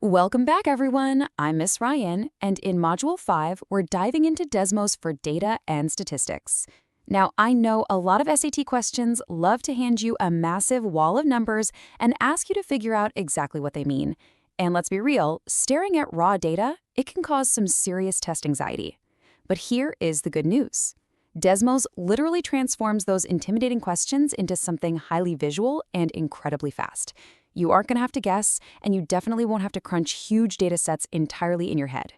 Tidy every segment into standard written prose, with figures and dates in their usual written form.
Welcome back, everyone. I'm Miss Ryan, and in Module 5, we're diving into Desmos for data and statistics. Now, I know a lot of SAT questions love to hand you a massive wall of numbers and ask you to figure out exactly what they mean. And let's be real, staring at raw data, it can cause some serious test anxiety. But here is the good news. Desmos literally transforms those intimidating questions into something highly visual and incredibly fast. You aren't going to have to guess, and you definitely won't have to crunch huge data sets entirely in your head.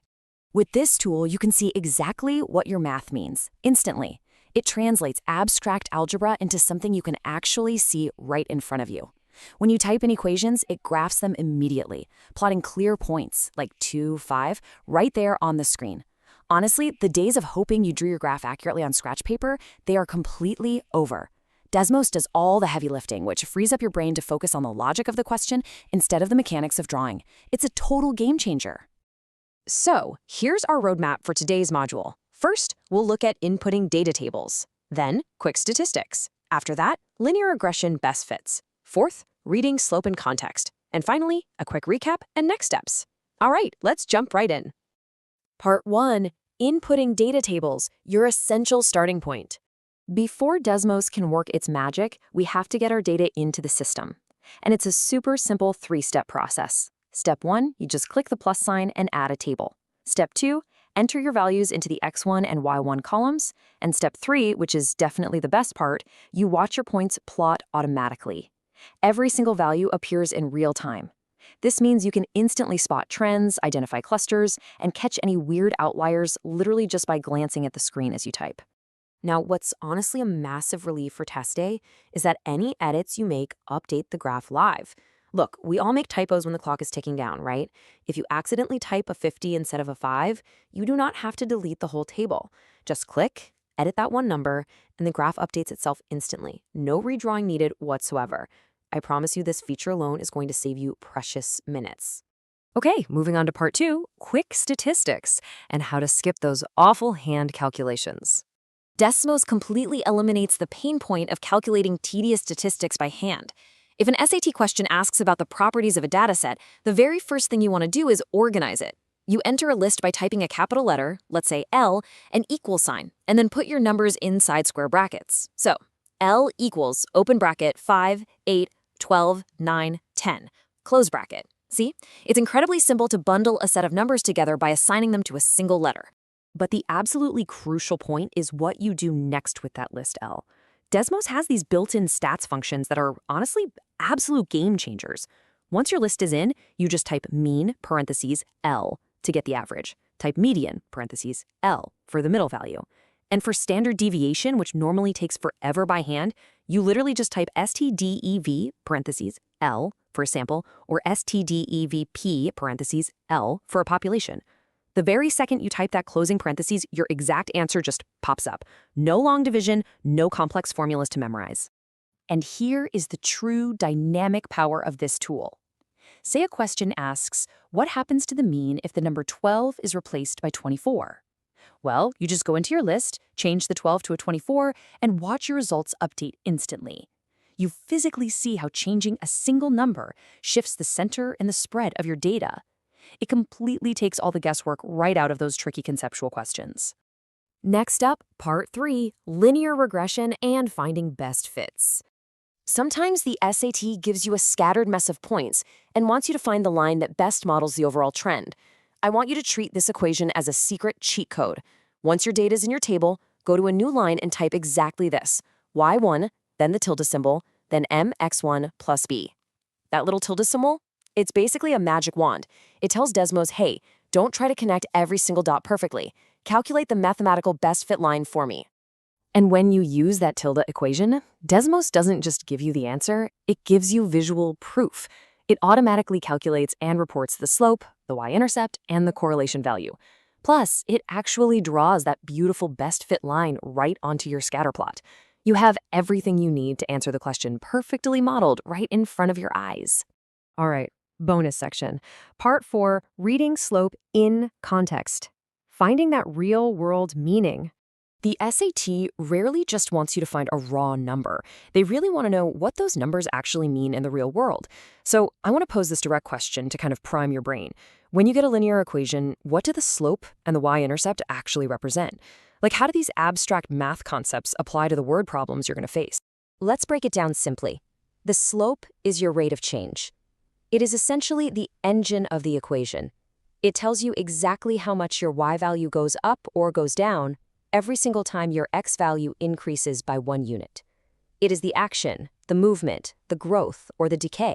With this tool, you can see exactly what your math means, instantly. It translates abstract algebra into something you can actually see right in front of you. When you type in equations, it graphs them immediately, plotting clear points, like 2, 5, right there on the screen. Honestly, the days of hoping you drew your graph accurately on scratch paper, they are completely over. Desmos does all the heavy lifting, which frees up your brain to focus on the logic of the question instead of the mechanics of drawing. It's a total game changer. So, here's our roadmap for today's module. First, we'll look at inputting data tables. Then, quick statistics. After that, linear regression best fits. Fourth, reading slope and context. And finally, a quick recap and next steps. All right, let's jump right in. Part 1. Inputting data tables, your essential starting point. Before Desmos can work its magic, we have to get our data into the system. And it's a super simple 3-step process. Step 1, you just click the plus sign and add a table. Step 2, enter your values into the X1 and Y1 columns. And step 3, which is definitely the best part, you watch your points plot automatically. Every single value appears in real time. This means you can instantly spot trends, identify clusters, and catch any weird outliers literally just by glancing at the screen as you type. Now, what's honestly a massive relief for test day is that any edits you make update the graph live. Look, we all make typos when the clock is ticking down, right? If you accidentally type a 50 instead of a 5, you do not have to delete the whole table. Just click, edit that one number, and the graph updates itself instantly. No redrawing needed whatsoever. I promise you this feature alone is going to save you precious minutes. Okay, moving on to part 2, quick statistics, and how to skip those awful hand calculations. Desmos completely eliminates the pain point of calculating tedious statistics by hand. If an SAT question asks about the properties of a dataset, the very first thing you want to do is organize it. You enter a list by typing a capital letter, let's say L, an equal sign, and then put your numbers inside square brackets. So, L equals, open bracket, 5, 8, 12, 9, 10, close bracket. See? It's incredibly simple to bundle a set of numbers together by assigning them to a single letter. But the absolutely crucial point is what you do next with that list L. Desmos has these built-in stats functions that are honestly absolute game changers. Once your list is in, you just type mean, parentheses, L, to get the average. Type median, parentheses, L, for the middle value. And for standard deviation, which normally takes forever by hand, you literally just type STDEV, parentheses, L, for a sample, or STDEVP, parentheses, L, for a population. The very second you type that closing parentheses, your exact answer just pops up. No long division, no complex formulas to memorize. And here is the true dynamic power of this tool. Say a question asks, what happens to the mean if the number 12 is replaced by 24? Well, you just go into your list, change the 12 to a 24, and watch your results update instantly. You physically see how changing a single number shifts the center and the spread of your data. It completely takes all the guesswork right out of those tricky conceptual questions. Next up, part 3, linear regression and finding best fits. Sometimes the SAT gives you a scattered mess of points and wants you to find the line that best models the overall trend. I want you to treat this equation as a secret cheat code. Once your data is in your table, go to a new line and type exactly this, y1, then the tilde symbol, then mx1 plus b. That little tilde symbol? It's basically a magic wand. It tells Desmos, hey, don't try to connect every single dot perfectly. Calculate the mathematical best fit line for me. And when you use that tilde equation, Desmos doesn't just give you the answer, it gives you visual proof. It automatically calculates and reports the slope, the y-intercept, and the correlation value. Plus, it actually draws that beautiful best fit line right onto your scatter plot. You have everything you need to answer the question perfectly modeled right in front of your eyes. All right. Bonus section. Part 4, reading slope in context. Finding that real-world meaning. The SAT rarely just wants you to find a raw number. They really want to know what those numbers actually mean in the real world. So I want to pose this direct question to kind of prime your brain. When you get a linear equation, what do the slope and the y-intercept actually represent? Like, how do these abstract math concepts apply to the word problems you're going to face? Let's break it down simply. The slope is your rate of change. It is essentially the engine of the equation. It tells you exactly how much your y value goes up or goes down every single time your x value increases by 1 unit. It is the action, the movement, the growth, or the decay.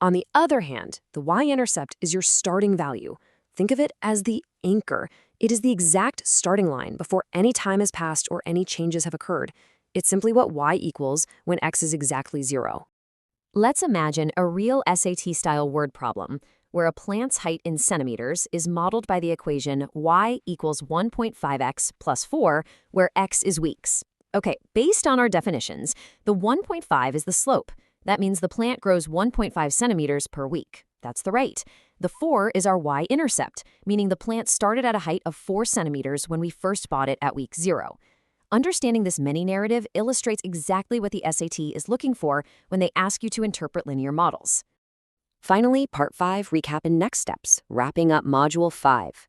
On the other hand, the y-intercept is your starting value. Think of it as the anchor. It is the exact starting line before any time has passed or any changes have occurred. It's simply what y equals when x is exactly 0. Let's imagine a real SAT-style word problem where a plant's height in centimeters is modeled by the equation y equals 1.5x plus 4, where x is weeks. Okay, based on our definitions, the 1.5 is the slope. That means the plant grows 1.5 centimeters per week. That's the rate. The 4 is our y-intercept, meaning the plant started at a height of 4 centimeters when we first bought it at week 0. Understanding this mini-narrative illustrates exactly what the SAT is looking for when they ask you to interpret linear models. Finally, Part 5, recap and next steps, wrapping up Module 5.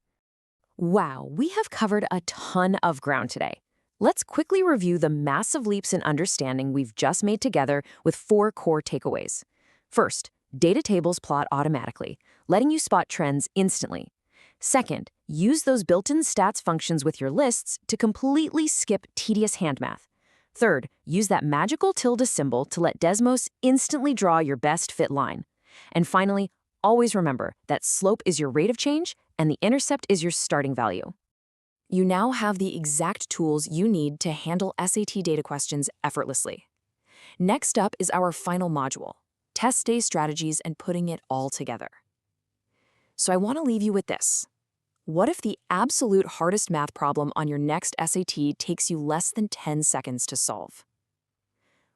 Wow, we have covered a ton of ground today. Let's quickly review the massive leaps in understanding we've just made together with 4 core takeaways. First, data tables plot automatically, letting you spot trends instantly. Second, use those built-in stats functions with your lists to completely skip tedious hand math. Third, use that magical tilde symbol to let Desmos instantly draw your best fit line. And finally, always remember that slope is your rate of change and the intercept is your starting value. You now have the exact tools you need to handle SAT data questions effortlessly. Next up is our final module, test day strategies and putting it all together. So I want to leave you with this. What if the absolute hardest math problem on your next SAT takes you less than 10 seconds to solve?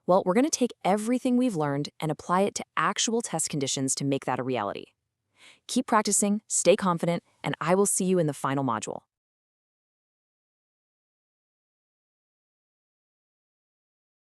Well, we're going to take everything we've learned and apply it to actual test conditions to make that a reality. Keep practicing, stay confident, and I will see you in the final module.